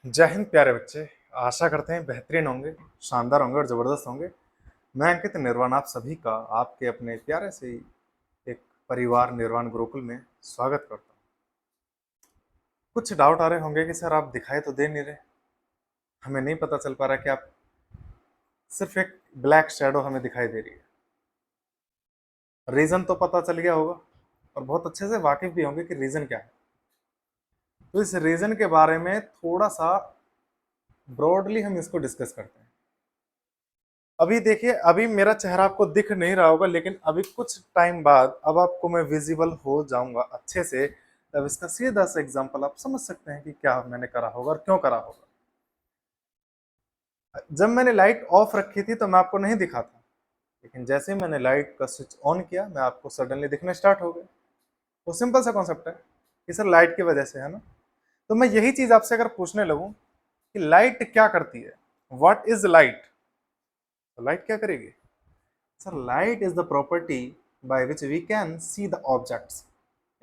जय हिंद प्यारे बच्चे। आशा करते हैं बेहतरीन होंगे, शानदार होंगे और ज़बरदस्त होंगे। मैं अंकित निर्वाण आप सभी का आपके अपने प्यारे से ही एक परिवार निर्वाण गुरुकुल में स्वागत करता हूँ। कुछ डाउट आ रहे होंगे कि सर आप दिखाई तो दे नहीं रहे, हमें नहीं पता चल पा रहा कि आप सिर्फ एक ब्लैक शैडो हमें दिखाई दे रही है। रीज़न तो पता चल गया होगा और बहुत अच्छे से वाकिफ भी होंगे कि रीज़न क्या है। तो इस रीज़न के बारे में थोड़ा सा ब्रॉडली हम इसको डिस्कस करते हैं। अभी देखिए, अभी मेरा चेहरा आपको दिख नहीं रहा होगा, लेकिन अभी कुछ टाइम बाद अब आपको मैं विजिबल हो जाऊंगा अच्छे से। तब इसका सीधा सा एग्जांपल आप समझ सकते हैं कि क्या मैंने करा होगा और क्यों करा होगा। जब मैंने लाइट ऑफ रखी थी तो मैं आपको नहीं दिखा था, लेकिन जैसे ही मैंने लाइट का स्विच ऑन किया मैं आपको सडनली दिखने स्टार्ट हो गए। वो सिंपल सा कॉन्सेप्ट है कि सर लाइट की वजह से, है ना। तो मैं यही चीज आपसे अगर पूछने लगूं कि लाइट क्या करती है, व्हाट इज लाइट, तो लाइट क्या करेगी। Sir light is the property by which we can see the objects,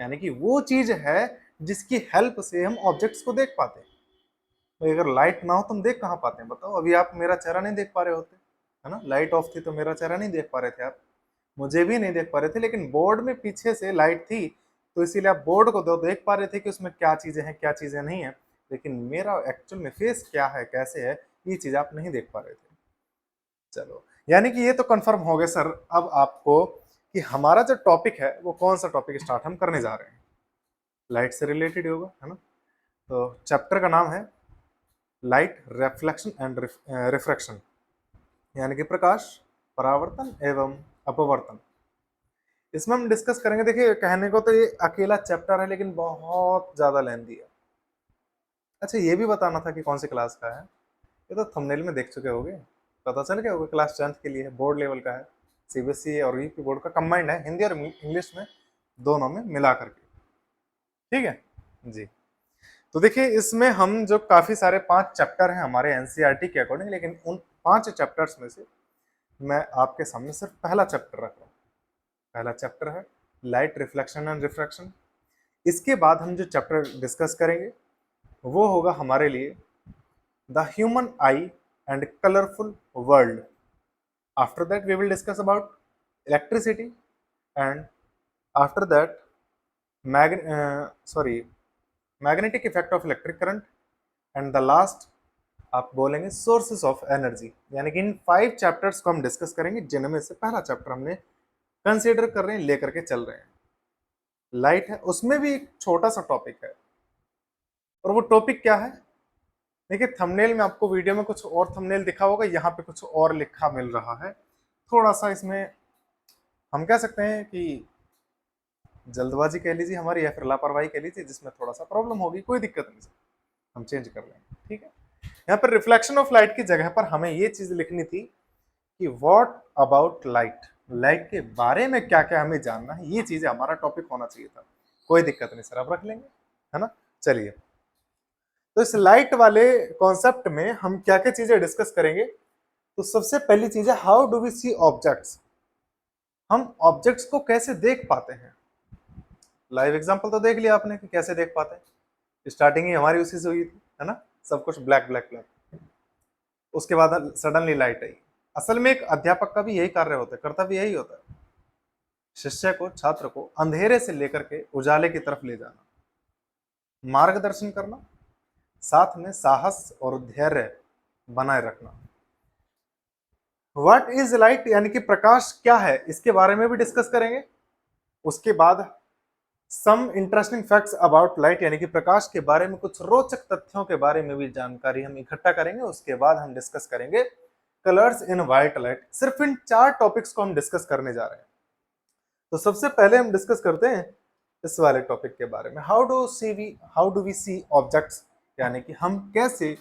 यानी कि वो चीज है जिसकी हेल्प से हम ऑब्जेक्ट्स को देख पाते हैं। तो अगर लाइट ना हो तो हम देख कहाँ पाते हैं बताओ। अभी आप मेरा चेहरा नहीं देख पा रहे होते, है ना। लाइट ऑफ थी तो मेरा चेहरा नहीं देख पा रहे थे आप, मुझे भी नहीं देख पा रहे थे, लेकिन बोर्ड में पीछे से लाइट थी तो इसीलिए आप बोर्ड को देख पा रहे थे कि उसमें क्या चीजें हैं क्या चीजें नहीं है। लेकिन मेरा एक्चुअल में फेस क्या है कैसे है ये चीज आप नहीं देख पा रहे थे। चलो, यानी कि ये तो कंफर्म हो गया सर अब आपको कि हमारा जो टॉपिक है वो कौन सा टॉपिक स्टार्ट हम करने जा रहे हैं। लाइट से रिलेटेड होगा, है ना। तो चैप्टर का नाम है लाइट रिफ्लेक्शन एंड रिफ्रैक्शन, यानी कि प्रकाश परावर्तन एवं अपवर्तन। इसमें हम डिस्कस करेंगे। देखिए, कहने को तो ये अकेला चैप्टर है लेकिन बहुत ज्यादा लेंथी है। अच्छा, ये भी बताना था कि कौन सी क्लास का है। ये तो थंबनेल में देख चुके होगे, पता चल गया होगा क्लास 10th के लिए है, बोर्ड लेवल का है। सीबीएसई और यूपी बोर्ड का कंबाइंड है, हिंदी और इंग्लिश में दोनों में मिला करके। ठीक है जी। तो देखिए, इसमें हम जो काफी सारे 5 चैप्टर हैं हमारे एनसीईआरटी के अकॉर्डिंग, लेकिन उन 5 चैप्टर्स में से मैं आपके सामने सिर्फ पहला चैप्टर रख रहा हूँ। पहला चैप्टर है लाइट रिफ्लेक्शन एंड रिफ्रैक्शन। इसके बाद हम जो चैप्टर डिस्कस करेंगे वो होगा हमारे लिए the human I and colourful world. After that, we will discuss about electricity, and after that, magnetic effect of electric current, and the last आप बोलेंगे सोर्सेस ऑफ एनर्जी। यानी कि इन 5 चैप्टर्स को हम डिस्कस करेंगे, जिनमें से पहला चैप्टर हमने कंसीडर कर रहे हैं, लेकर के चल रहे हैं। लाइट है, उसमें भी एक छोटा सा टॉपिक है, और वो टॉपिक क्या है। देखिए, थंबनेल में आपको वीडियो में कुछ और थंबनेल दिखा होगा, यहाँ पे कुछ और लिखा मिल रहा है। थोड़ा सा इसमें हम कह सकते हैं कि जल्दबाजी कह लीजिए हमारी, या फिर लापरवाही कह लीजिए, जिसमें थोड़ा सा प्रॉब्लम होगी। कोई दिक्कत नहीं सर, हम चेंज कर लेंगे। ठीक है। यहाँ पर रिफ्लेक्शन ऑफ लाइट की जगह पर हमें ये चीज लिखनी थी कि व्हाट अबाउट लाइट, लाइट के बारे में क्या क्या हमें जानना है। ये चीज हमारा टॉपिक होना चाहिए था। कोई दिक्कत नहीं सर, आप रख लेंगे, है ना। चलिए, तो इस लाइट वाले कॉन्सेप्ट में हम क्या क्या चीजें डिस्कस करेंगे। तो सबसे पहली चीज है how do we see objects. हम ऑब्जेक्ट्स को कैसे देख पाते हैं। लाइव एग्जांपल तो देख लिया आपने कि कैसे देख पाते हैं। स्टार्टिंग ही हमारी उसी से हुई थी, है ना। सब कुछ ब्लैक ब्लैक ब्लैक, उसके बाद सडनली लाइट आई। असल में एक अध्यापक का भी यही कार्य होता है, कर्तव्य यही होता है, शिष्य को छात्र को अंधेरे से लेकर के उजाले की तरफ ले जाना, मार्गदर्शन करना, साथ में साहस और धैर्य बनाए रखना। व्हाट इज लाइट, यानी कि प्रकाश क्या है, इसके बारे में भी डिस्कस करेंगे। उसके बाद some interesting facts about light, यानी कि प्रकाश के बारे में कुछ रोचक तथ्यों के बारे में भी जानकारी हम इकट्ठा करेंगे। उसके बाद हम डिस्कस करेंगे कलर्स इन व्हाइट लाइट। सिर्फ इन 4 टॉपिक्स को हम डिस्कस करने जा रहे हैं। तो सबसे पहले हम डिस्कस करते हैं इस वाले टॉपिक के बारे में, how do we see objects, यानी कि हम कैसे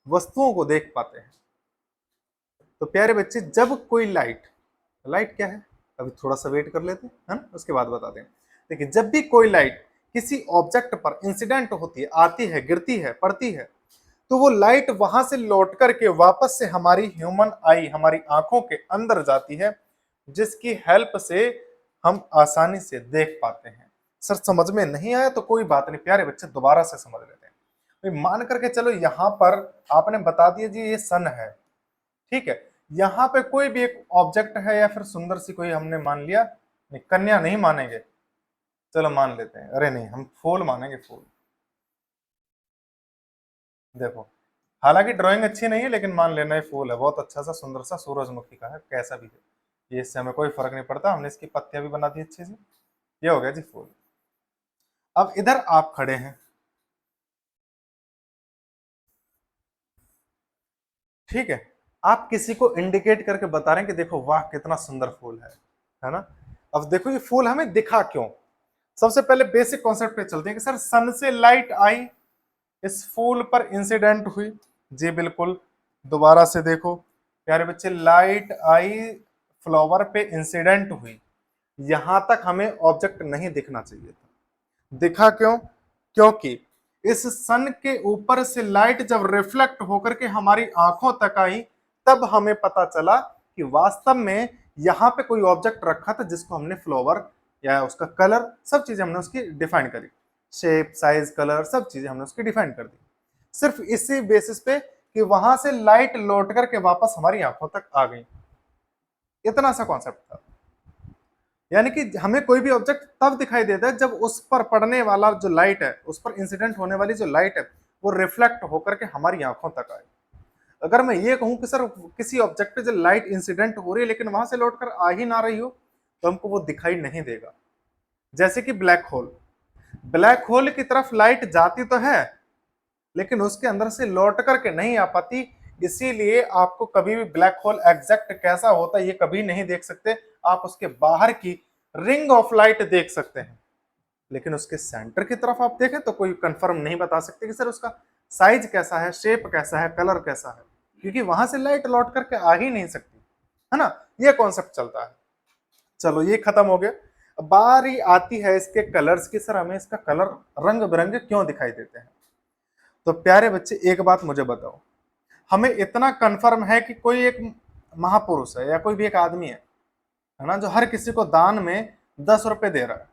वस्तुओं को देख पाते हैं। तो प्यारे बच्चे, जब कोई लाइट, लाइट क्या है अभी थोड़ा सा वेट कर लेते हैं, है ना, उसके बाद बताते हैं। देखिए, जब भी कोई लाइट किसी ऑब्जेक्ट पर इंसिडेंट होती है, आती है, गिरती है, पड़ती है, तो वो लाइट वहां से लौट करके वापस से हमारी ह्यूमन आई, हमारी आंखों के अंदर जाती है, जिसकी हेल्प से हम आसानी से देख पाते हैं। सर समझ में नहीं आया तो कोई बात नहीं प्यारे बच्चे, दोबारा से समझ लेते हैं। मान करके चलो यहाँ पर आपने बता दिया जी ये सन है, ठीक है, यहाँ पे कोई भी एक ऑब्जेक्ट है या फिर सुंदर सी कोई हमने मान लिया, नहीं कन्या नहीं मानेंगे, चलो मान लेते हैं, अरे नहीं हम फूल मानेंगे, फूल। देखो हालांकि ड्राइंग अच्छी नहीं है लेकिन मान लेना ये फूल है, बहुत अच्छा सा सुंदर सा सूरजमुखी का है, कैसा भी है ये, इससे हमें कोई फर्क नहीं पड़ता, हमने इसकी पत्तियां भी बना दी अच्छे से, ये हो गया जी फूल। अब इधर आप खड़े हैं, ठीक है, आप किसी को इंडिकेट करके बता रहे हैं कि देखो वाह कितना सुंदर फूल है ना। अब देखो ये फूल हमें दिखा क्यों, सबसे पहले बेसिक कॉन्सेप्ट पे चलते हैं कि सर सन से लाइट आई, इस फूल पर इंसिडेंट हुई, जी बिल्कुल, दोबारा से देखो प्यारे बच्चे, लाइट आई फ्लावर पे इंसिडेंट हुई, यहां तक हमें ऑब्जेक्ट नहीं दिखना चाहिए था, दिखा क्यों, क्योंकि इस सन के ऊपर से लाइट जब रिफ्लेक्ट होकर के हमारी आंखों तक आई, तब हमें पता चला कि वास्तव में यहां पे कोई ऑब्जेक्ट रखा था जिसको हमने फ्लावर या उसका कलर सब चीजें हमने उसकी डिफाइन करी, शेप साइज कलर सब चीजें हमने उसकी डिफाइन कर दी, सिर्फ इसी बेसिस पे कि वहां से लाइट लौट करके वापस हमारी आंखों तक आ गई, इतना सा कॉन्सेप्ट था। यानी कि हमें कोई भी ऑब्जेक्ट तब दिखाई देता है जब उस पर पड़ने वाला जो लाइट है, उस पर इंसिडेंट होने वाली जो लाइट है वो रिफ्लेक्ट होकर के हमारी आंखों तक आए। अगर मैं ये कहूं कि सर किसी ऑब्जेक्ट पे जो लाइट इंसिडेंट हो रही है लेकिन वहां से लौटकर आ ही ना रही हो, तो हमको वो दिखाई नहीं देगा। जैसे कि ब्लैक होल, ब्लैक होल की तरफ लाइट जाती तो है लेकिन उसके अंदर से लौट करके नहीं आ पाती, इसीलिए आपको कभी भी ब्लैक होल एग्जैक्ट कैसा होता है ये कभी नहीं देख सकते, आप उसके बाहर की रिंग ऑफ लाइट देख सकते हैं, लेकिन उसके सेंटर की तरफ आप देखें तो कोई कंफर्म नहीं बता सकते कि सर उसका साइज कैसा है, शेप कैसा है, कलर कैसा है, क्योंकि वहां से लाइट लौट करके आ ही नहीं सकती, है ना, ये कॉन्सेप्ट चलता है। चलो ये खत्म हो गया, बारी आती है इसके कलर्स की, सर हमें इसका कलर रंग बिरंगे क्यों दिखाई देते हैं। तो प्यारे बच्चे एक बात मुझे बताओ, हमें इतना कंफर्म है कि कोई एक महापुरुष है या कोई भी एक आदमी है ना, जो हर किसी को दान में 10 रुपए दे रहा है,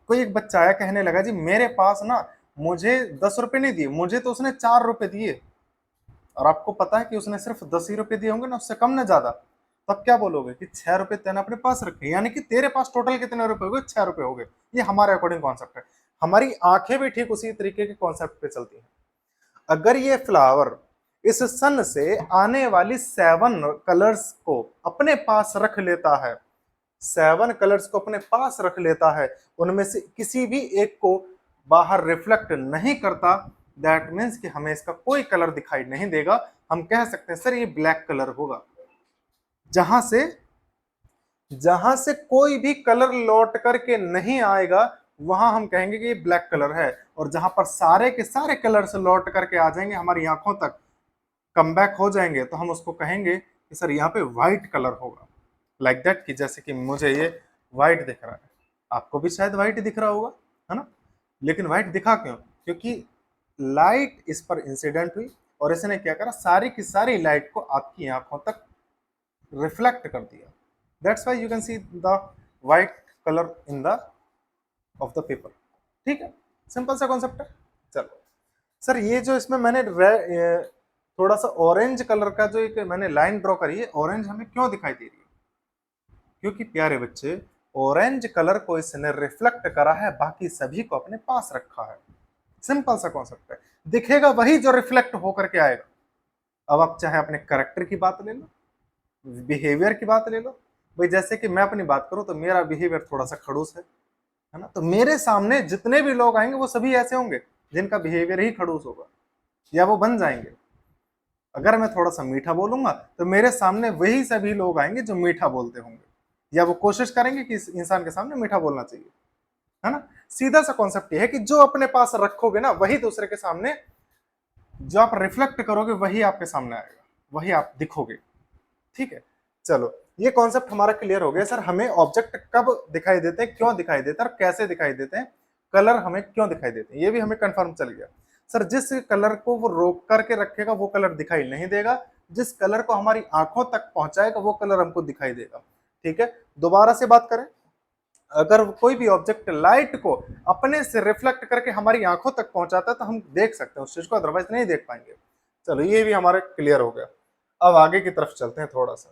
कोई एक बच्चा आया कहने लगा जी मेरे पास ना, मुझे 10 रुपए नहीं दिए, मुझे तो उसने 4 रुपए दिए, और आपको पता है कि उसने सिर्फ 10 ही रुपए दिए होंगे ना, उससे कम ना ज्यादा, तब क्या बोलोगे कि 6 रुपए तेने अपने पास रखे, यानी कि तेरे पास टोटल कितने रुपए हो गए, 6 रुपए हो गए। ये हमारे अकॉर्डिंग कॉन्सेप्ट है, हमारी आंखें भी ठीक उसी तरीके के कॉन्सेप्ट पे चलती हैं। अगर ये फ्लावर इस सन से आने वाली 7 कलर्स को अपने पास रख लेता है, 7 कलर्स को अपने पास रख लेता है, उनमें से किसी भी एक को बाहर रिफ्लेक्ट नहीं करता, दैट मीन्स कि हमें इसका कोई कलर दिखाई नहीं देगा, हम कह सकते हैं सर ये ब्लैक कलर होगा। जहां से कोई भी कलर लौट करके नहीं आएगा वहां हम कहेंगे कि ये ब्लैक कलर है, और जहां पर सारे के सारे कलर्स लौट करके आ जाएंगे हमारी आंखों तक, कम बैक हो जाएंगे, तो हम उसको कहेंगे कि सर यहाँ पे व्हाइट कलर होगा, लाइक दैट, कि जैसे कि मुझे ये व्हाइट दिख रहा है, आपको भी शायद व्हाइट दिख रहा होगा, है ना, लेकिन व्हाइट दिखा क्यों, क्योंकि लाइट इस पर इंसिडेंट हुई और इसने क्या करा, सारी की सारी लाइट को आपकी आंखों तक रिफ्लेक्ट कर दिया, that's why you can see the white colour in the of the paper. ठीक है, सिंपल सा कॉन्सेप्ट है। चलो सर ये जो इसमें मैंने थोड़ा सा ऑरेंज कलर का जो एक मैंने लाइन ड्रॉ करी है, ऑरेंज हमें क्यों दिखाई दे रही है, क्योंकि प्यारे बच्चे ऑरेंज कलर को इसने रिफ्लेक्ट करा है, बाकी सभी को अपने पास रखा है, सिंपल सा कॉन्सेप्ट है, दिखेगा वही जो रिफ्लेक्ट होकर के आएगा। अब आप चाहे अपने करेक्टर की बात ले लो, बिहेवियर की बात ले लो, भाई जैसे कि मैं अपनी बात करूं तो मेरा बिहेवियर थोड़ा सा खड़ूस है ना, तो मेरे सामने जितने भी लोग आएंगे वो सभी ऐसे होंगे जिनका बिहेवियर ही खड़ूस होगा, या वो बन जाएंगे। अगर मैं थोड़ा सा मीठा बोलूंगा तो मेरे सामने वही सभी लोग आएंगे जो मीठा बोलते होंगे, या वो कोशिश करेंगे कि इस इंसान के सामने मीठा बोलना चाहिए, है ना। सीधा सा कॉन्सेप्ट ये है कि जो अपने पास रखोगे ना वही दूसरे के सामने, जो आप रिफ्लेक्ट करोगे वही आपके सामने आएगा, वही आप दिखोगे। ठीक है, चलो ये कॉन्सेप्ट हमारा क्लियर हो गया। सर हमें ऑब्जेक्ट कब दिखाई देते हैं, क्यों दिखाई देते हैं और कैसे दिखाई देते हैं, कलर हमें क्यों दिखाई देते हैं, ये भी हमें कंफर्म चल गया। सर जिस कलर को वो रोक करके रखेगा वो कलर दिखाई नहीं देगा, जिस कलर को हमारी आंखों तक पहुंचाएगा वो कलर हमको दिखाई देगा। ठीक है, दोबारा से बात करें, अगर कोई भी ऑब्जेक्ट लाइट को अपने से रिफ्लेक्ट करके हमारी आंखों तक पहुंचाता है तो हम देख सकते हैं उस चीज को, अदरवाइज नहीं देख पाएंगे। चलो ये भी हमारे क्लियर हो गया। अब आगे की तरफ चलते हैं थोड़ा सा।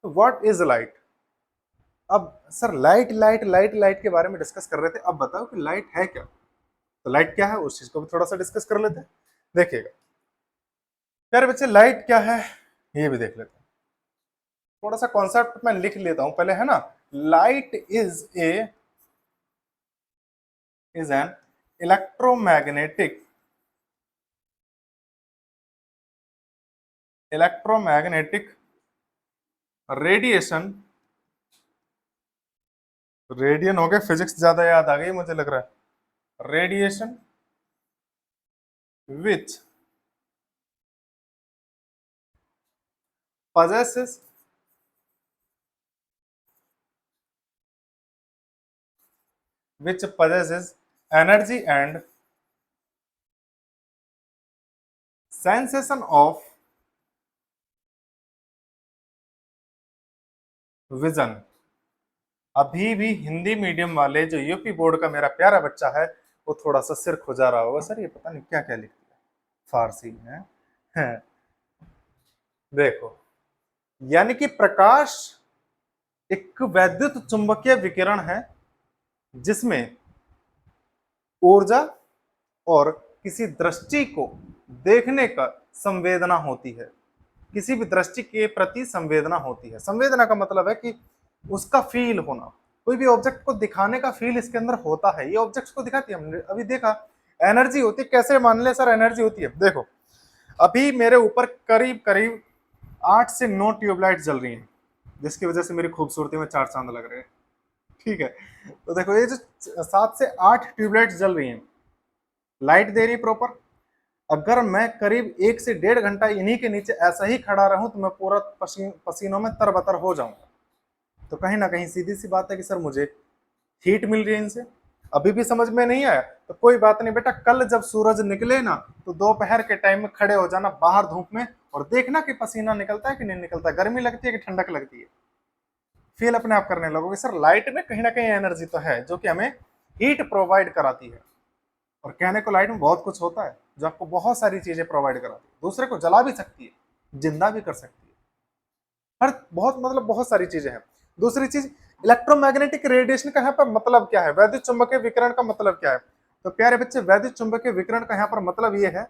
तो व्हाट इज लाइट? अब sir light light light light के बारे में डिस्कस कर रहे थे, अब बताओ कि लाइट है क्या? तो लाइट क्या है उस चीज को भी थोड़ा सा डिस्कस कर लेते हैं। देखिएगा प्यारे बच्चे, लाइट क्या है ये भी देख लेते हैं। थोड़ा सा कॉन्सेप्ट मैं लिख लेता हूं पहले, है ना। Light is an electromagnetic radiation. Radian हो गया, फिजिक्स ज्यादा याद आ गई मुझे लग रहा है। Radiation which possesses energy and sensation of vision। अभी भी हिंदी मीडियम वाले जो यूपी बोर्ड का मेरा प्यारा बच्चा है वो थोड़ा सा सिर खुजा रहा होगा, सर ये पता नहीं क्या क्या लिख दिया फारसी में है। देखो, यानी कि प्रकाश एक वैद्युत चुंबकीय विकिरण है जिसमें ऊर्जा और किसी दृष्टि को देखने का संवेदना होती है, किसी भी दृष्टि के प्रति संवेदना होती है। संवेदना का मतलब है कि उसका फील होना, कोई भी ऑब्जेक्ट को दिखाने का फील इसके अंदर होता है। ये ऑब्जेक्ट्स को दिखाती है, हमने अभी देखा एनर्जी होती है। कैसे मान ले सर एनर्जी होती है? देखो अभी मेरे ऊपर करीब करीब 8 से 9 ट्यूबलाइट जल रही हैं जिसकी वजह से मेरी खूबसूरती में 4 चांद लग रहे हैं, ठीक है। तो देखो ये जो 7 से 8 ट्यूबलाइट जल रही हैं, लाइट दे रही प्रॉपर। अगर मैं करीब 1 से 1.5 घंटा इन्हीं के नीचे ऐसा ही खड़ा रहूं तो मैं पूरा पसीनों में तरबतर हो जाऊंगा। तो कहीं ना कहीं सीधी सी बात है कि सर मुझे हीट मिल रही है इनसे। अभी भी समझ में नहीं आया तो कोई बात नहीं बेटा, कल जब सूरज निकले ना तो दोपहर के टाइम में खड़े हो जाना बाहर धूप में और देखना कि पसीना निकलता है कि नहीं निकलता है, गर्मी लगती है कि ठंडक लगती है। फील अपने आप करने लगोगे सर लाइट में कहीं ना कहीं एनर्जी तो है जो कि हमें हीट प्रोवाइड कराती है। और कहने को लाइट में बहुत कुछ होता है जो आपको बहुत सारी चीजें प्रोवाइड कराती है, दूसरे को जला भी सकती है, जिंदा भी कर सकती है, हर बहुत मतलब बहुत सारी चीजें हैं। दूसरी चीज इलेक्ट्रोमैग्नेटिक रेडिएशन का यहाँ पर मतलब क्या है, वैद्युत चुंबकीय विकिरण का मतलब क्या है? तो प्यारे बच्चे वैद्युत चुंबकीय विकिरण का यहाँ पर मतलब ये है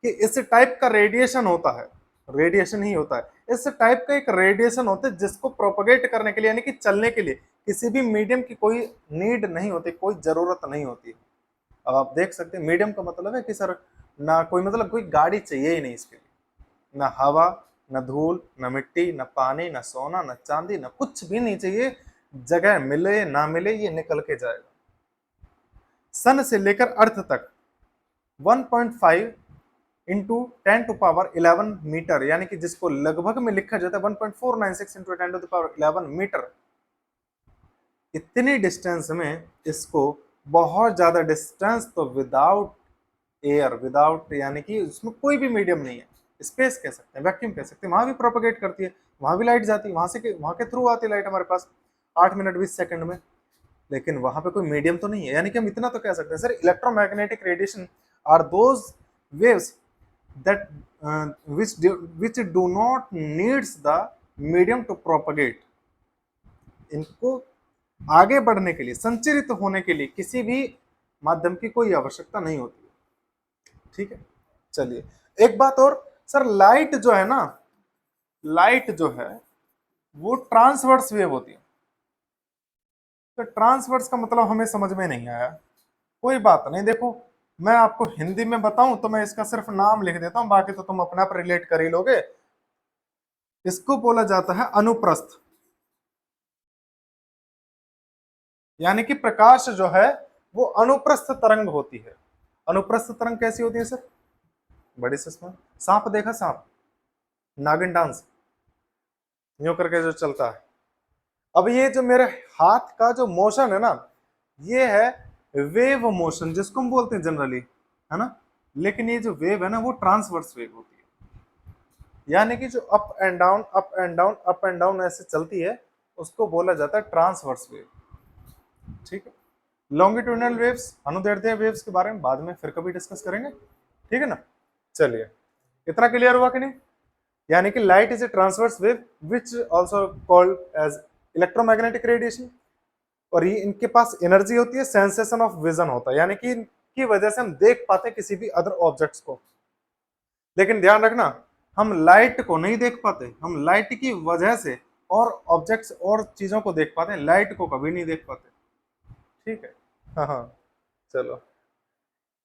कि इस टाइप का रेडिएशन होता है, रेडिएशन ही होता है, इस टाइप का एक रेडिएशन होता है जिसको प्रोपगेट करने के लिए यानी कि चलने के लिए किसी भी मीडियम की कोई नीड नहीं होती, कोई जरूरत नहीं होती। अब आप देख सकते हैं मीडियम का मतलब है कि सर ना कोई मतलब कोई गाड़ी चाहिए ही नहीं इसके लिए, ना हवा, न धूल, न मिट्टी, न पानी, न सोना, न चांदी, न कुछ भी नहीं चाहिए। जगह मिले ना मिले ये निकल के जाएगा। सन से लेकर अर्थ तक 1.5 इंटू 10⁻11 मीटर, यानी कि जिसको लगभग में लिखा जाता है 1.496 इंटू 10⁻11 मीटर, इतनी डिस्टेंस में इसको बहुत ज्यादा डिस्टेंस तो विदाउट एयर, विदाउट यानी कि उसमें कोई भी मीडियम नहीं है, स्पेस कह सकते हैं, वैक्यूम कह सकते हैं, वहां भी प्रोपगेट करती है, वहां भी लाइट जाती है, वहां के थ्रू आती है लाइट हमारे पास 8 मिनट 20 सेकंड में। लेकिन वहां पे कोई मीडियम तो नहीं है, यानी कि हम इतना तो कह सकते हैं sir electromagnetic radiation are those waves that which do not needs the medium to propagate। इनको आगे बढ़ने के लिए, संचरित होने के लिए किसी भी माध्यम की कोई आवश्यकता नहीं होती है, ठीक है। चलिए एक बात और, सर लाइट जो है ना, लाइट जो है वो ट्रांसवर्स वेव होती है। तो ट्रांसवर्स का मतलब हमें समझ में नहीं आया, कोई बात नहीं। देखो मैं आपको हिंदी में बताऊं तो मैं इसका सिर्फ नाम लिख देता हूं, बाकी तो तुम अपने आप रिलेट कर ही लोगे। इसको बोला जाता है अनुप्रस्थ, यानी कि प्रकाश जो है वो अनुप्रस्थ तरंग होती है। अनुप्रस्थ तरंग कैसी होती है सर? बड़ी सुषमा, सांप देखा, सांप नागिन डांस यूं करके जो चलता है। अब ये जो मेरे हाथ का जो मोशन है ना, ये है वेव मोशन जिसको हम बोलते हैं जनरली, है ना। लेकिन ये जो वेव है ना वो ट्रांसवर्स वेव होती है, यानी कि जो up and down up and down up and down ऐसे चलती है उसको बोला जाता है ट्रांसवर्स वेव। ठीक है। लॉन्गिट्यूडिनल वेव्स, अनुदैर्ध्य वेव्स के बारे में बाद में फिर कभी डिस्कस करेंगे, ठीक है ना। चलिए, इतना क्लियर हुआ कि नहीं? यानी कि light is a transverse wave which also called as electromagnetic radiation, और ये इनके पास एनर्जी होती है, सेंसेशन ऑफ विजन होता है, यानी कि इनकी वजह से हम देख पाते हैं किसी भी अदर ऑब्जेक्ट्स को। लेकिन ध्यान रखना, हम लाइट को नहीं देख पाते, हम लाइट की वजह से और ऑब्जेक्ट्स और चीजों को देख पाते हैं, लाइट को कभी नहीं देख पाते, ठीक है। हाँ हाँ, चलो,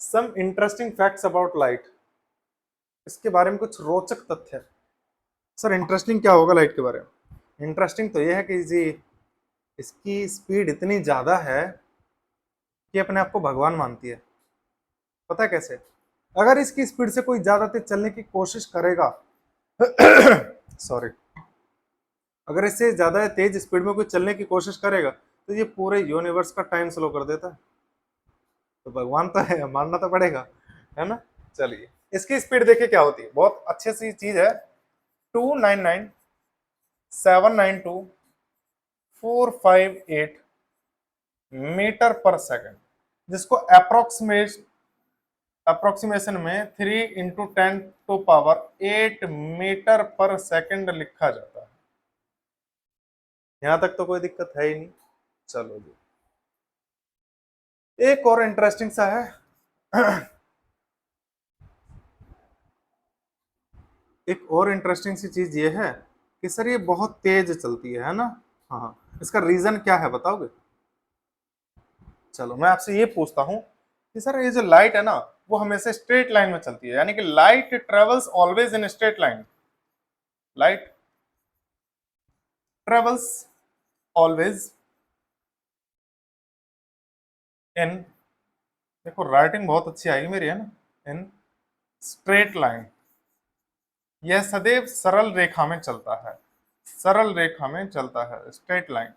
some interesting facts about light, इसके बारे में कुछ रोचक तथ्य। सर इंटरेस्टिंग क्या होगा लाइट के बारे में? इंटरेस्टिंग तो ये है कि जी इसकी स्पीड इतनी ज्यादा है कि अपने आप को भगवान मानती है। पता है कैसे? अगर इसकी स्पीड से कोई ज्यादा तेज चलने की कोशिश करेगा सॉरी, अगर इससे ज्यादा तेज स्पीड में कोई चलने की कोशिश करेगा तो ये पूरे यूनिवर्स का टाइम स्लो कर देता है। तो भगवान तो है, मानना तो पड़ेगा, है ना। चलिए, इसकी स्पीड देखिए क्या होती है, बहुत अच्छी सी चीज है, 299,792,458 मीटर पर सेकंड, जिसको अप्रोक्सीमेशन में 3 × 10⁸ मीटर पर सेकंड लिखा जाता है। यहां तक तो कोई दिक्कत है ही नहीं। चलो जी, एक और इंटरेस्टिंग सा है एक और इंटरेस्टिंग सी चीज ये है कि सर ये बहुत तेज चलती है ना। हाँ हाँ, इसका रीजन क्या है बताओगे? चलो मैं आपसे ये पूछता हूँ कि सर ये जो लाइट है ना वो हमेशा स्ट्रेट लाइन में चलती है, यानी कि light travels always in straight line, light travels always in, देखो राइटिंग बहुत अच्छी आएगी मेरी, है ना, इन स्ट्रेट लाइन, यह सदैव सरल रेखा में चलता है, सरल रेखा में चलता है, स्ट्रेट लाइन।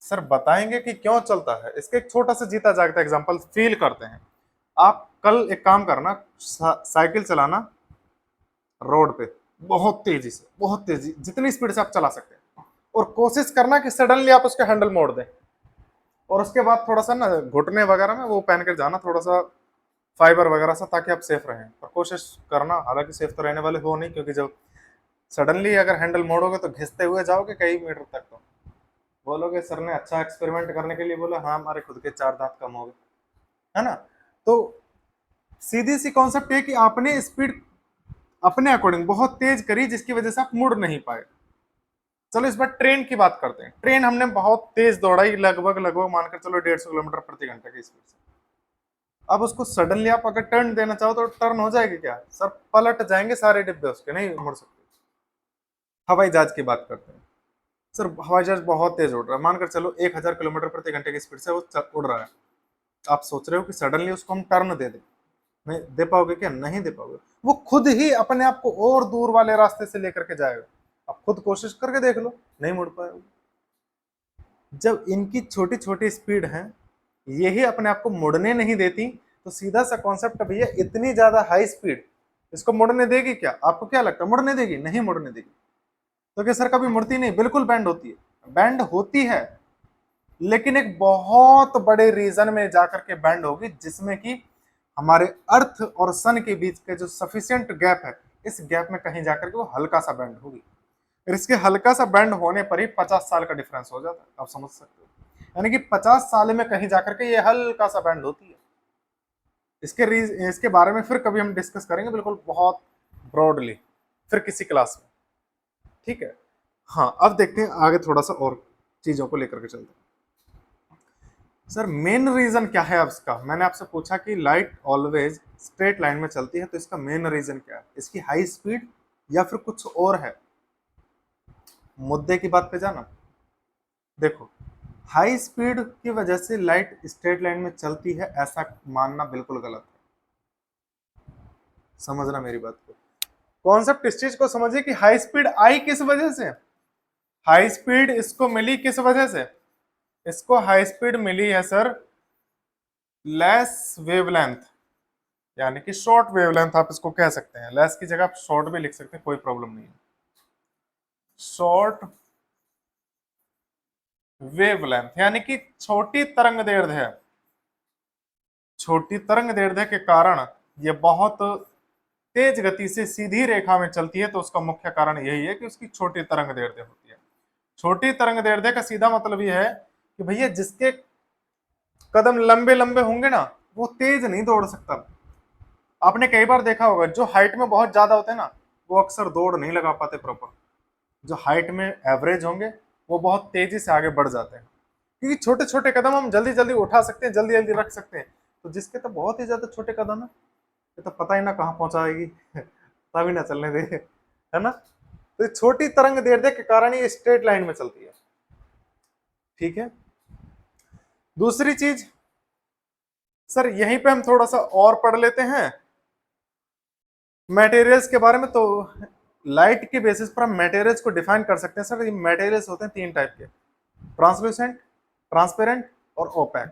सर बताएंगे कि क्यों चलता है, इसके एक छोटा सा जीता जागता एग्जांपल फील करते हैं। आप कल एक काम करना, साइकिल चलाना रोड पे बहुत तेजी से, बहुत तेजी, जितनी स्पीड से आप चला सकते हैं, और कोशिश करना कि सडनली आप उसके हैंडल मोड़ दें, और उसके बाद थोड़ा सा ना घुटने वगैरह में वो पहन के जाना, थोड़ा सा फाइबर वगैरह सा, ताकि आप सेफ रहें। और कोशिश करना, हालांकि सेफ तो रहने वाले हो नहीं, क्योंकि जब सडनली अगर हैंडल मोड़ोगे तो घिसते हुए जाओगे कई मीटर तक, तो बोलोगे सर ने अच्छा एक्सपेरिमेंट करने के लिए बोला, हाँ हमारे खुद के 4 दांत कम हो गए, है ना। तो सीधी सी कॉन्सेप्ट है कि आपने स्पीड अपने अकॉर्डिंग बहुत तेज करी, जिसकी वजह से आप मुड़ नहीं पाए। चलो इस बार ट्रेन की बात करते हैं। ट्रेन हमने बहुत तेज दौड़ाई, लगभग लगभग मानकर चलो 150 किलोमीटर प्रति घंटे की स्पीड से। अब उसको सडनली आप अगर टर्न देना चाहो तो टर्न हो जाएगी क्या? सर पलट जाएंगे सारे डिब्बे उसके, नहीं मुड़ सकते। हवाई जहाज की बात करते हैं। सर हवाई जहाज बहुत तेज उड़ रहा है, मानकर चलो 1000 किलोमीटर प्रति घंटे की स्पीड से वो उड़ रहा है। आप सोच रहे हो कि सडनली उसको हम टर्न दे दें, नहीं दे पाओगे क्या? नहीं दे पाओगे। वो खुद ही अपने आप को और दूर वाले रास्ते से लेकर के जाएगा। आप खुद कोशिश करके देख लो, नहीं मुड़ पाएगा। जब इनकी छोटी छोटी स्पीड है, यही अपने आप को मुड़ने नहीं देती, तो सीधा सा कॉन्सेप्ट भैया, इतनी ज्यादा हाई स्पीड इसको मुड़ने देगी क्या? आपको क्या लगता है मुड़ने देगी? नहीं मुड़ने देगी। तो क्या सर कभी मुड़ती नहीं? बिल्कुल बैंड होती है, बैंड होती है, लेकिन एक बहुत बड़े रीजन में जाकर के बैंड होगी, जिसमें कि हमारे अर्थ और सन के बीच के जो सफिशियंट गैप है, इस गैप में कहीं जाकर के वो हल्का सा बैंड होगी। फिर इसके हल्का सा बैंड होने पर ही 50 साल का डिफरेंस हो जाता है, आप समझ सकते हो। यानी कि 50 साल में कहीं जाकर के ये हल्का सा बैंड होती है। इसके बारे में फिर कभी हम डिस्कस करेंगे, बिल्कुल बहुत ब्रॉडली, फिर किसी क्लास में, ठीक है। हाँ, अब देखते हैं आगे थोड़ा सा और चीजों को लेकर के चलते हैं। सर मेन रीजन क्या है अब इसका? मैंने आपसे पूछा कि लाइट ऑलवेज स्ट्रेट लाइन में चलती है, तो इसका मेन रीजन क्या है? इसकी हाई स्पीड या फिर कुछ और है? मुद्दे की बात पे जाना। देखो, हाई स्पीड की वजह से लाइट स्ट्रेट लाइन में चलती है, ऐसा मानना बिल्कुल गलत है। समझना मेरी बात को, कॉन्सेप्ट इस चीज को समझिए कि हाई स्पीड आई किस वजह से। हाई स्पीड इसको मिली किस वजह से? इसको हाई स्पीड मिली है सर लेस वेवलेंथ, यानी कि शॉर्ट वेवलेंथ आप इसको कह सकते हैं। लेस की जगह आप शॉर्ट भी लिख सकते हैं, कोई प्रॉब्लम नहीं है। शॉर्ट वेवलेंथ यानी कि छोटी तरंग दैर्ध्य, छोटी तरंग दैर्ध्य के कारण ये बहुत तेज गति से सीधी रेखा में चलती है, तो उसका मुख्य कारण यही है कि उसकी छोटी तरंग दैर्ध्य होती है। छोटी तरंग दैर्ध्य का सीधा मतलब यह है कि भैया जिसके कदम लंबे लंबे होंगे ना, वो तेज नहीं दौड़ सकता। आपने कई बार देखा होगा जो हाइट में बहुत ज्यादा होते हैं ना, वो अक्सर दौड़ नहीं लगा पाते प्रॉपर। जो हाइट में एवरेज होंगे वो बहुत तेजी से आगे बढ़ जाते हैं, क्योंकि छोटे छोटे कदम हम जल्दी जल्दी उठा सकते हैं, जल्दी जल्दी रख सकते हैं। तो जिसके तो बहुत ही ज्यादा छोटे कदम है, ये तो पता ही ना कहाँ पहुंचाएगी तभी ना चलने दे, है ना। तो छोटी तरंग दैर्ध्य के कारण ये स्ट्रेट लाइन में चलती है। ठीक है, दूसरी चीज सर यहीं पे हम थोड़ा सा और पढ़ लेते हैं मटेरियल्स के बारे में। तो लाइट के बेसिस पर हम मटेरियल्स को डिफाइन कर सकते हैं। सर ये मटेरियल्स होते हैं तीन टाइप के, ट्रांसलूसेंट, ट्रांसपेरेंट और ओपैक।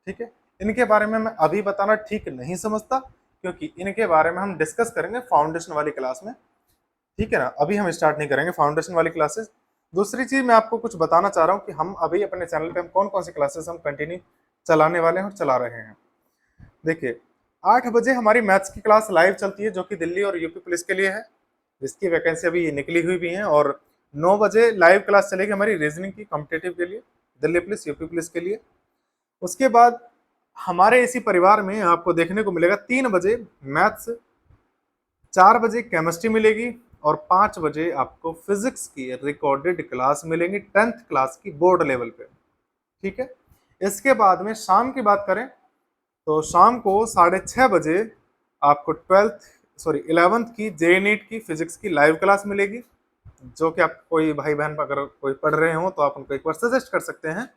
ठीक है, इनके बारे में मैं अभी बताना ठीक नहीं समझता, क्योंकि इनके बारे में हम डिस्कस करेंगे फाउंडेशन वाली क्लास में। ठीक है ना, अभी हम स्टार्ट नहीं करेंगे फाउंडेशन वाली क्लासेस। दूसरी चीज मैं आपको कुछ बताना चाह रहा हूँ कि हम अभी अपने चैनल पे हम कौन कौन सी क्लासेस हम कंटिन्यू चलाने वाले हैं और चला रहे हैं। देखिए 8 बजे हमारी मैथ्स की क्लास लाइव चलती है, जो कि दिल्ली और यूपी पुलिस के लिए है, जिसकी वैकेंसी अभी निकली हुई भी है। और 9 बजे लाइव क्लास चलेगी हमारी रीजनिंग की कॉम्पिटेटिव के लिए, दिल्ली पुलिस यूपी पुलिस के लिए। उसके बाद हमारे इसी परिवार में आपको देखने को मिलेगा 3 बजे मैथ्स, 4 बजे केमिस्ट्री मिलेगी और 5 बजे आपको फिजिक्स की रिकॉर्डेड क्लास मिलेंगी 10th क्लास की बोर्ड लेवल पे। ठीक है, इसके बाद में शाम की बात करें तो शाम को 6:30 बजे आपको 11th की जे नीट की फिजिक्स की लाइव क्लास मिलेगी, जो कि आप कोई भाई बहन अगर कोई पढ़ रहे हो तो आप उनको एक बार सजेस्ट कर सकते हैं।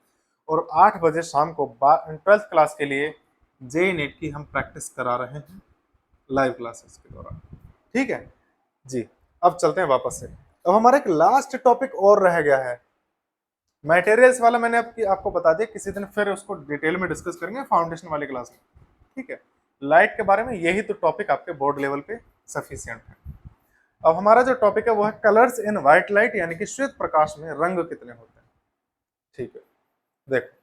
और 8 बजे शाम को 12th क्लास के लिए जे नीट की हम प्रैक्टिस करा रहे हैं लाइव क्लासेस के दौरान। ठीक है जी, अब चलते हैं वापस से। अब हमारा एक लास्ट टॉपिक और रह गया है मटेरियल्स वाला। मैंने आपको बता दिया, किसी दिन फिर उसको डिटेल में डिस्कस करेंगे फाउंडेशन वाली क्लास में। ठीक है, लाइट के बारे में यही तो टॉपिक आपके बोर्ड लेवल पे सफिशियंट है। अब हमारा जो टॉपिक है वो है कलर्स इन व्हाइट लाइट, यानी कि श्वेत प्रकाश में रंग कितने होते हैं। ठीक है, देखो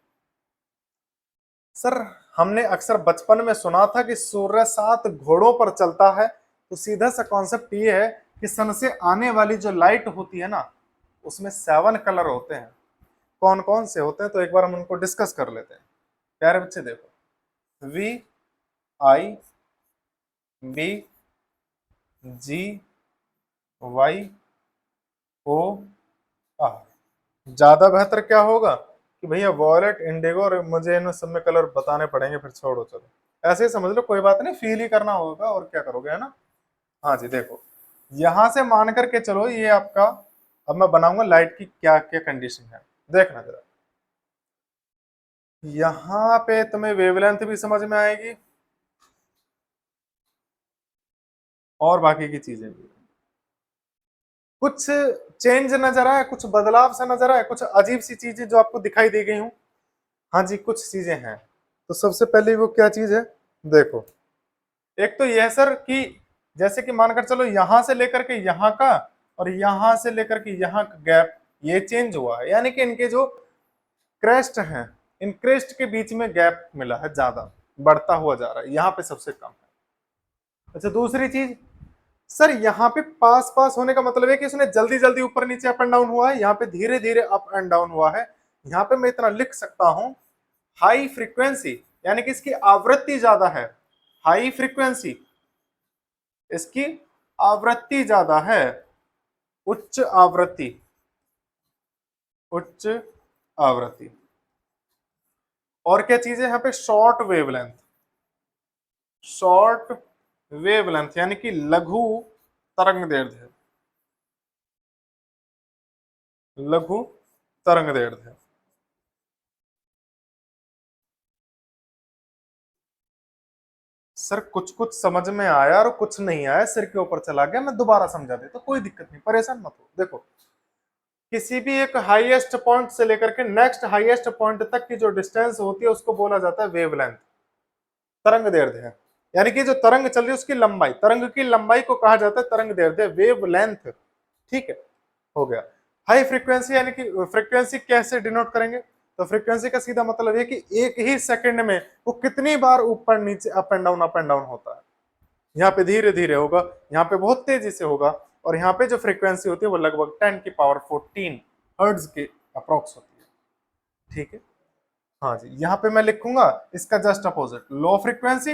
सर हमने अक्सर बचपन में सुना था कि सूर्य 7 घोड़ों पर चलता है, तो सीधा सा कॉन्सेप्ट ये है कि सन से आने वाली जो लाइट होती है ना, उसमें 7 कलर होते हैं। कौन कौन से होते हैं तो एक बार हम उनको डिस्कस कर लेते हैं। प्यारे बच्चे देखो, V, I, B, G, Y, O, R. ज्यादा बेहतर क्या होगा कि भैया वॉयलेट, इंडिगो, और मुझे इन सब में कलर बताने पड़ेंगे, फिर छोड़ो चलो, ऐसे ही समझ लो, कोई बात नहीं, फील ही करना होगा और क्या करोगे, है ना। हाँ जी, देखो यहां से मान करके चलो ये आपका, अब मैं बनाऊंगा लाइट की क्या क्या कंडीशन है, देखना जरा। यहाँ पे तुम्हें वेवलेंथ भी समझ में आएगी और बाकी की चीजें भी। कुछ चेंज नजर आया, कुछ बदलाव सा नजर आया, कुछ अजीब सी चीजें जो आपको दिखाई दे गई हूँ। हाँ जी, कुछ चीजें हैं। तो सबसे पहले वो क्या चीज है, देखो एक तो यह सर कि जैसे कि मानकर चलो यहां से लेकर के यहाँ का और यहां से लेकर के यहाँ का गैप ये चेंज हुआ है, यानी कि इनके जो क्रेस्ट हैं, इन क्रेस्ट के बीच में गैप मिला है, ज्यादा बढ़ता हुआ जा रहा है, यहाँ पे सबसे कम है। अच्छा दूसरी चीज सर, यहाँ पे पास पास होने का मतलब है कि इसने जल्दी जल्दी ऊपर नीचे अप एंड डाउन हुआ है, यहाँ पे धीरे धीरे अप एंड डाउन हुआ है। यहाँ पे मैं इतना लिख सकता हूं, हाई फ्रीक्वेंसी, यानी कि इसकी आवृत्ति ज्यादा है, हाई फ्रीक्वेंसी, इसकी आवृत्ति ज्यादा है, उच्च आवृत्ति, उच्च आवृत्ति। और क्या चीज है यहाँ पे, शॉर्ट वेवलेंथ, शॉर्ट वेवलेंथ यानी कि लघु तरंग दैर्ध्य, लघु तरंग दैर्ध्य। सर कुछ कुछ समझ में आया और कुछ नहीं आया, सिर के ऊपर चला गया, मैं दोबारा समझा देता, तो कोई दिक्कत नहीं, परेशान मत हो। देखो किसी भी एक हाईएस्ट पॉइंट से लेकर के नेक्स्ट हाईएस्ट पॉइंट तक की जो डिस्टेंस होती है उसको बोला जाता है वेवलेंथ, तरंग दैर्ध्य है। यानी कि जो तरंग चल रही है उसकी लंबाई, तरंग की लंबाई को कहा जाता है तरंग दैर्ध्य, वेवलेंथ। ठीक है, हो गया। हाई फ्रीक्वेंसी यानी कि फ्रीक्वेंसी कैसे डिनोट करेंगे, तो फ्रीक्वेंसी का सीधा मतलब है कि एक ही सेकंड में वो कितनी बार ऊपर नीचे अप एंड डाउन होता है। यहाँ पे धीरे धीरे होगा, यहाँ पे बहुत तेजी से होगा, और यहाँ पे जो फ्रीक्वेंसी होती है वो लगभग 10⁻14 हर्ट्ज के अप्रोक्स होती है। ठीक है, हाँ जी, यहाँ पे मैं लिखूंगा इसका just opposite, low frequency,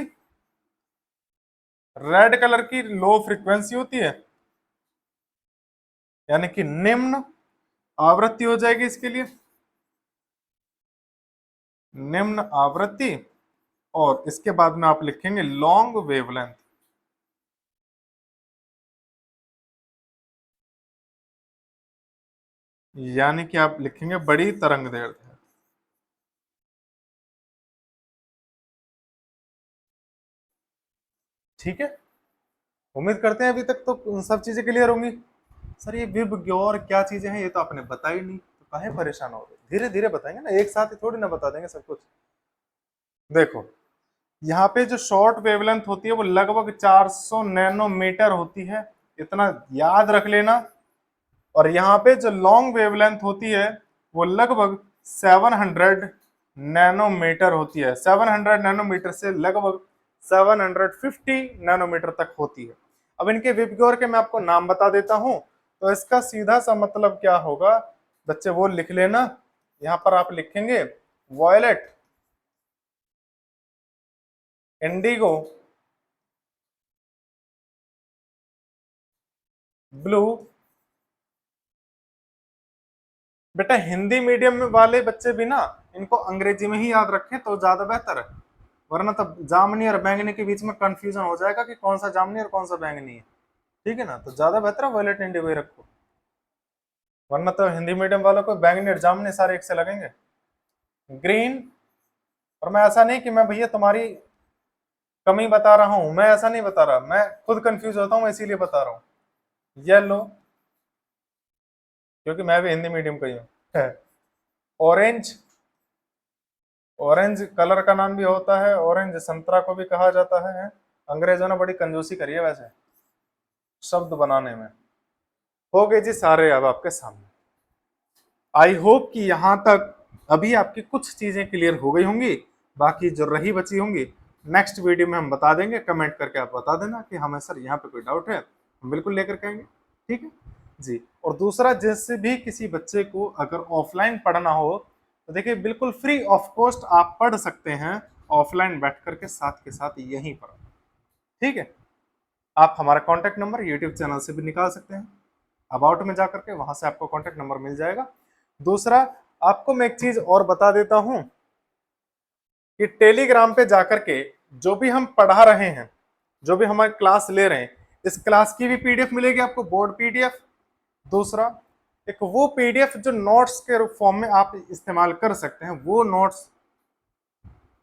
red colour की लो फ्रीक्वेंसी होती है, यानी कि निम्न आवृत्ति हो जाएगी इसके लिए, निम्न आवृत्ति। और इसके बाद में आप लिखेंगे लॉन्ग वेवलेंथ, यानी कि आप लिखेंगे बड़ी तरंग दैर्ध्य। ठीक है, उम्मीद करते हैं अभी तक तो सब चीजें क्लियर होंगी। सर ये विब ग्योर क्या चीजें हैं ये तो आपने बताई नहीं, तो काहे परेशान हो रहे, धीरे धीरे बताएंगे ना, एक साथ ही थोड़ी ना बता देंगे सब कुछ। देखो यहाँ पे जो शॉर्ट वेवलेंथ होती है वो लगभग 400 नैनोमीटर होती है, इतना याद रख लेना। और यहाँ पे जो लॉन्ग वेवलेंथ होती है वो लगभग 700 नैनोमीटर होती है, 700 नैनोमीटर से लगभग 750 नैनोमीटर तक होती है। अब इनके विबग्योर के मैं आपको नाम बता देता हूं, तो इसका सीधा सा मतलब क्या होगा बच्चे वो लिख लेना। यहाँ पर आप लिखेंगे वॉयलेट, इंडिगो, ब्लू। बेटा हिंदी मीडियम में वाले बच्चे भी ना इनको अंग्रेजी में ही याद रखें तो ज्यादा बेहतर है, वरना तब जामनी और बैंगनी के बीच में कंफ्यूजन हो जाएगा कि कौन सा जामनी और कौन सा बैंगनी है। ठीक है ना, तो ज्यादा बेहतर है वॉयलेट इंडिगो ही रखो, वरना तो हिंदी मीडियम वालों को बैंगनी और जामनी सारे एक से लगेंगे। ग्रीन, और मैं ऐसा नहीं कि मैं भैया तुम्हारी कमी बता रहा हूं, मैं ऐसा नहीं बता रहा, मैं खुद कंफ्यूज होता हूं इसीलिए बता रहा हूँ। येलो, क्योंकि मैं भी हिंदी मीडियम का ही हूँ। ऑरेंज, ऑरेंज कलर का नाम भी होता है, ऑरेंज संतरा को भी कहा जाता है। अंग्रेजों ने बड़ी कंजूसी करी है वैसे शब्द बनाने में। हो गए जी सारे अब आपके सामने। आई होप कि यहाँ तक अभी आपकी कुछ चीजें क्लियर हो गई होंगी, बाकी जो रही बची होंगी नेक्स्ट वीडियो में हम बता देंगे, कमेंट करके आप बता देना कि हमें सर यहाँ पे कोई डाउट है, हम बिल्कुल लेकर के आएंगे। ठीक है जी। और दूसरा, जैसे भी किसी बच्चे को अगर ऑफलाइन पढ़ना हो तो देखिए बिल्कुल फ्री ऑफ कॉस्ट आप पढ़ सकते हैं, ऑफलाइन बैठ करके साथ के साथ यहीं पर। ठीक है, आप हमारा कॉन्टैक्ट नंबर यूट्यूब चैनल से भी निकाल सकते हैं, अबाउट में जाकर के वहां से आपको कॉन्टैक्ट नंबर मिल जाएगा। दूसरा, आपको मैं एक चीज और बता देता हूं कि टेलीग्राम पे जाकर के जो भी हम पढ़ा रहे हैं, जो भी हमारी क्लास ले रहे हैं, इस क्लास की भी पीडीएफ मिलेगी आपको, बोर्ड पीडीएफ। दूसरा, एक वो पीडीएफ जो नोट्स के फॉर्म में आप इस्तेमाल कर सकते हैं, वो नोट्स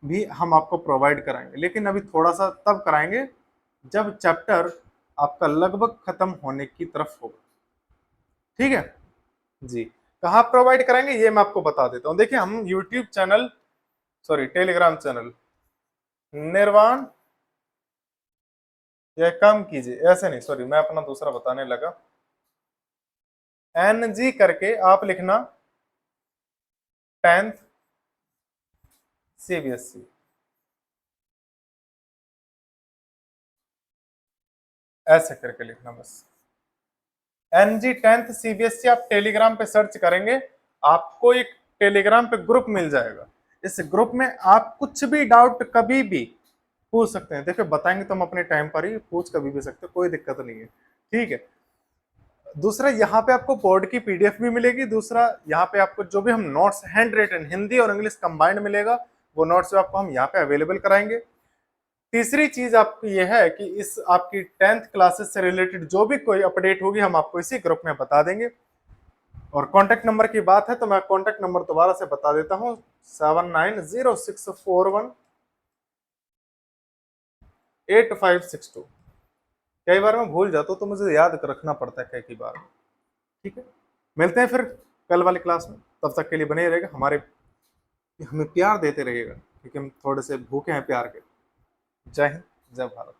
भी हम आपको प्रोवाइड कराएंगे, लेकिन अभी थोड़ा सा तब कराएंगे जब चैप्टर आपका लगभग खत्म होने की तरफ होगा। ठीक है जी। कहाँ प्रोवाइड कराएंगे ये मैं आपको बता देता हूँ। देखिए हम YouTube channel, sorry Telegram channel निर्वाण, या कम कीजिए, ऐसे नहीं, सॉरी मैं अपना दूसरा बताने लगा, NG करके आप लिखना 10th CBSE, ऐसे करके लिखना बस। NG 10th CBSE आप टेलीग्राम पे सर्च करेंगे, आपको एक टेलीग्राम पे ग्रुप मिल जाएगा। इस ग्रुप में आप कुछ भी डाउट कभी भी पूछ सकते हैं। देखिए बताएंगे तो हम अपने टाइम पर ही पूछ कभी भी सकते हैं, कोई दिक्कत नहीं है। ठीक है, दूसरा यहाँ पे आपको बोर्ड की पीडीएफ भी मिलेगी। दूसरा यहाँ पे आपको जो भी हम नोट्स हैंड रिटन हिंदी और इंग्लिश कंबाइंड मिलेगा, वो नोट्स आपको हम यहाँ पे अवेलेबल कराएंगे। तीसरी चीज आपकी ये है कि इस आपकी 10th क्लासेस से रिलेटेड जो भी कोई अपडेट होगी हम आपको इसी ग्रुप में बता देंगे। और कॉन्टेक्ट नंबर की बात है तो मैं कॉन्टेक्ट नंबर दोबारा से बता देता हूँ, 7906418562। कई बार मैं भूल जाता हूँ तो मुझे याद रखना पड़ता है कई बार। ठीक है, मिलते हैं फिर कल वाली क्लास में, तब तक के लिए बने रहेगा, हमारे हमें प्यार देते रहिएगा क्योंकि हम थोड़े से भूखे हैं प्यार के। जय हिंद, जय भारत।